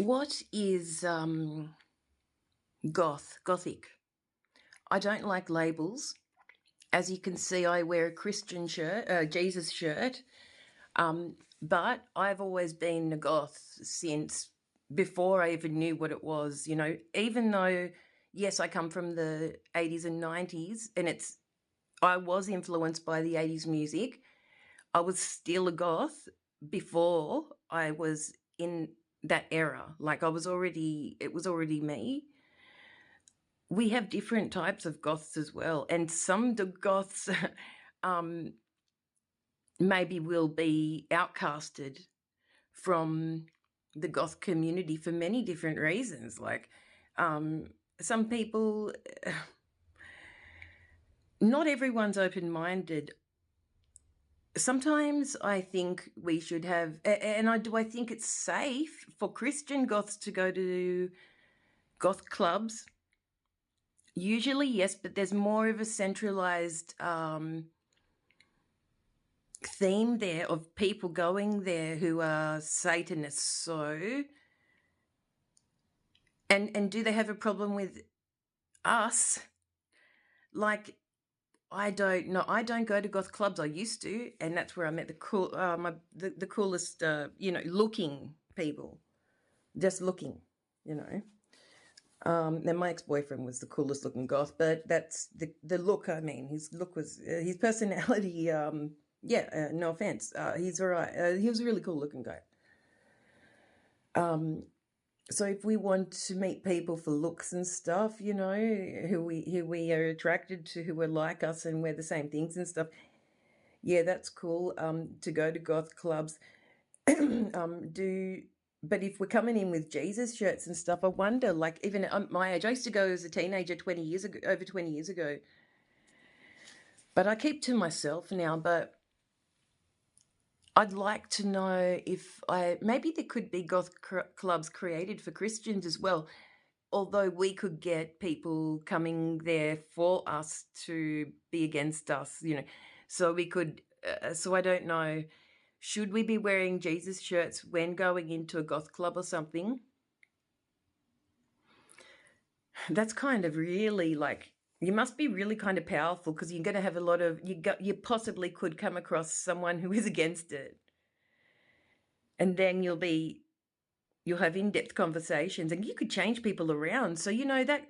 What is Gothic? I don't like labels. As you can see, I wear a Christian shirt, Jesus shirt. But I've always been a goth since before I even knew what it was. Even though, yes, I come from the 80s and 90s, and I was influenced by the 80s music. I was still a goth before I was in that era. Like it was already me. We have different types of goths as well, and some goths um, maybe will be outcasted from the goth community for many different reasons. Like some people, not everyone's open-minded. Sometimes I think we should have, and I think it's safe for Christian goths to go to goth clubs. Usually, yes, but there's more of a centralized theme there of people going there who are Satanists. So, and do they have a problem with us? Like, I don't know. I don't go to goth clubs. I used to, and that's where I met the coolest, looking people. Just looking, you know. Then my ex-boyfriend was the coolest looking goth, but that's the look. I mean, his look was his personality. Yeah, no offense. He's all right. He was a really cool looking guy. So if we want to meet people for looks and stuff, who we are attracted to, who are like us, and we're the same things and stuff, yeah, that's cool. To go to goth clubs, do. But if we're coming in with Jesus shirts and stuff, I wonder, like, even at my age, I used to go as a teenager 20 years ago, over 20 years ago. But I keep to myself now. But I'd like to know if maybe there could be goth clubs created for Christians as well, although we could get people coming there for us to be against us, so we could, so I don't know, should we be wearing Jesus shirts when going into a goth club or something? That's kind of really like, you must be really kind of powerful, because you're going to have a lot of, you possibly could come across someone who is against it. And then you'll have in-depth conversations, and you could change people around. So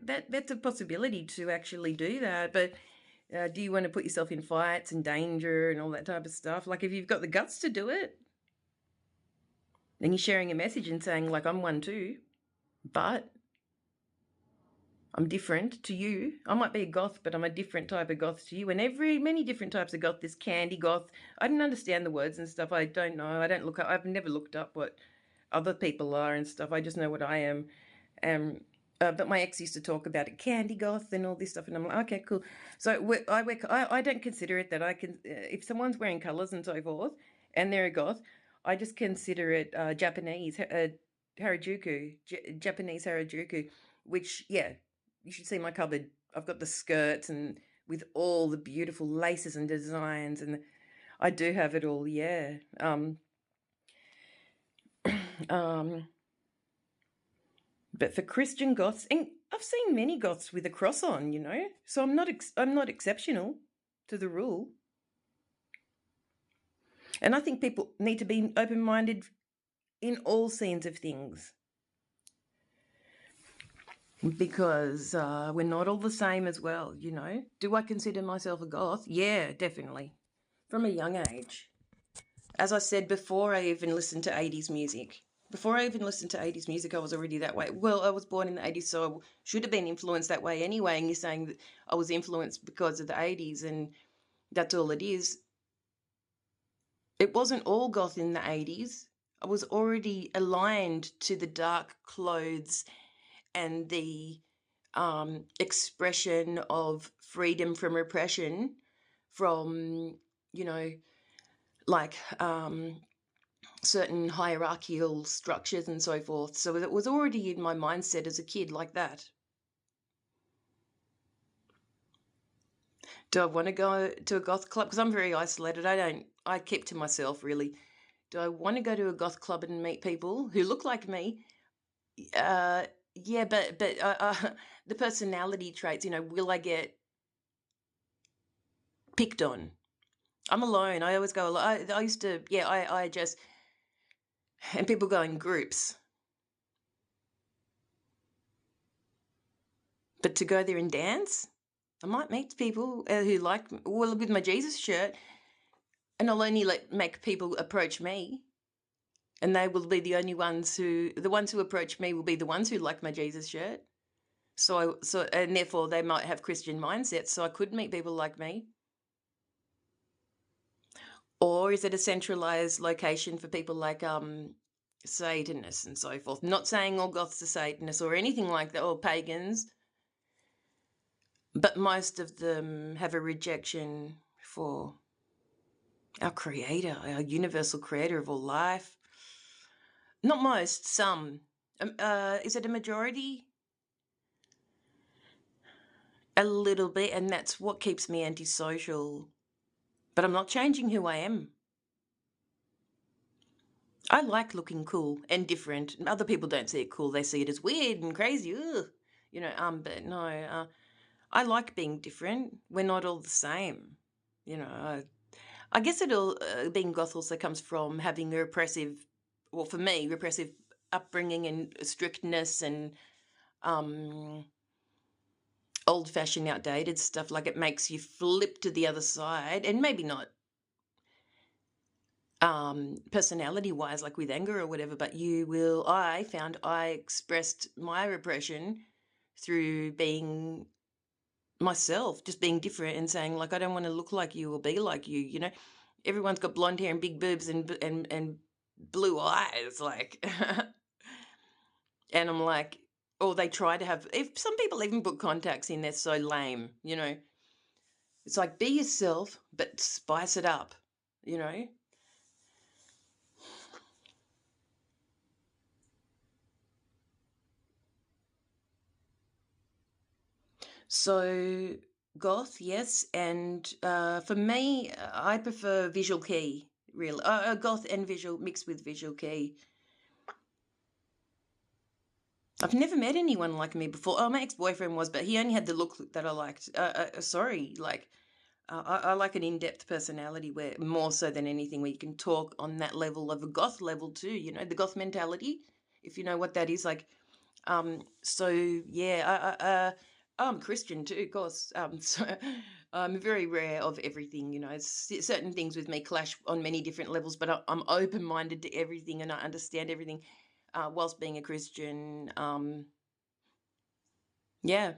that's a possibility to actually do that. But do you want to put yourself in fights and danger and all that type of stuff? Like, if you've got the guts to do it, then you're sharing a message and saying, like, I'm one too, but I'm different to you. I might be a goth, but I'm a different type of goth to you. And many different types of goth. This candy goth. I don't understand the words and stuff. I don't know. I don't look up. I've never looked up what other people are and stuff. I just know what I am. But my ex used to talk about it, candy goth and all this stuff, and I'm like, okay, cool. So I don't consider it that I can. If someone's wearing colours and so forth, and they're a goth, I just consider it Japanese Harajuku, Japanese Harajuku, which, yeah, you should see my cupboard. I've got the skirts and with all the beautiful laces and designs, and I do have it all. Yeah. Um, but for Christian goths, and I've seen many goths with a cross on, so I'm not exceptional to the rule. And I think people need to be open-minded in all scenes of things, because we're not all the same as well. Do I consider myself a goth? Yeah, definitely, from a young age. As I said, before I even listened to 80s music. Before I even listened to 80s music, I was already that way. Well, I was born in the 80s, so I should have been influenced that way anyway. And you're saying that I was influenced because of the 80s, and that's all it is. It wasn't all goth in the 80s. I was already aligned to the dark clothes and the expression of freedom from repression, from, like certain hierarchical structures and so forth. So it was already in my mindset as a kid like that. Do I want to go to a goth club? Because I'm very isolated. I keep to myself, really. Do I want to go to a goth club and meet people who look like me? uh, yeah, but the personality traits, will I get picked on? I'm alone. I always go alone. I used to, yeah, I just, and people go in groups. But to go there and dance, I might meet people who like, well, with my Jesus shirt, and I'll only make people approach me, and they will be the ones who approach me will be the ones who like my Jesus shirt. And therefore they might have Christian mindsets, so I could meet people like me. Or is it a centralized location for people like Satanists and so forth? Not saying all Goths are Satanists or anything like that, or pagans, but most of them have a rejection for our creator, our universal creator of all life. Not most, some. Is it a majority? A little bit, and that's what keeps me antisocial. But I'm not changing who I am. I like looking cool and different. Other people don't see it cool; they see it as weird and crazy. Ugh. But no, I like being different. We're not all the same. I guess being goth also comes from having a repressive, well, for me, repressive upbringing and strictness and old-fashioned, outdated stuff. Like, it makes you flip to the other side, and maybe not personality-wise, like with anger or whatever, but I found I expressed my repression through being myself, just being different and saying, like, I don't want to look like you or be like you. Everyone's got blonde hair and big boobs and blue eyes, like, and I'm like, or they try to have. If some people even put contacts in, they're so lame. It's like, be yourself, but spice it up. You know. So goth, yes, and for me, I prefer visual kei. Really, goth and visual mixed with visual kei. I've never met anyone like me before. Oh, my ex-boyfriend was, but he only had the look that I liked. Sorry, like, I like an in-depth personality, where more so than anything, where you can talk on that level of a goth level too. The goth mentality, if you know what that is. Like, so yeah, I'm Christian too, of course. So I'm very rare of everything. Certain things with me clash on many different levels, but I'm open-minded to everything, and I understand everything whilst being a Christian. Yeah.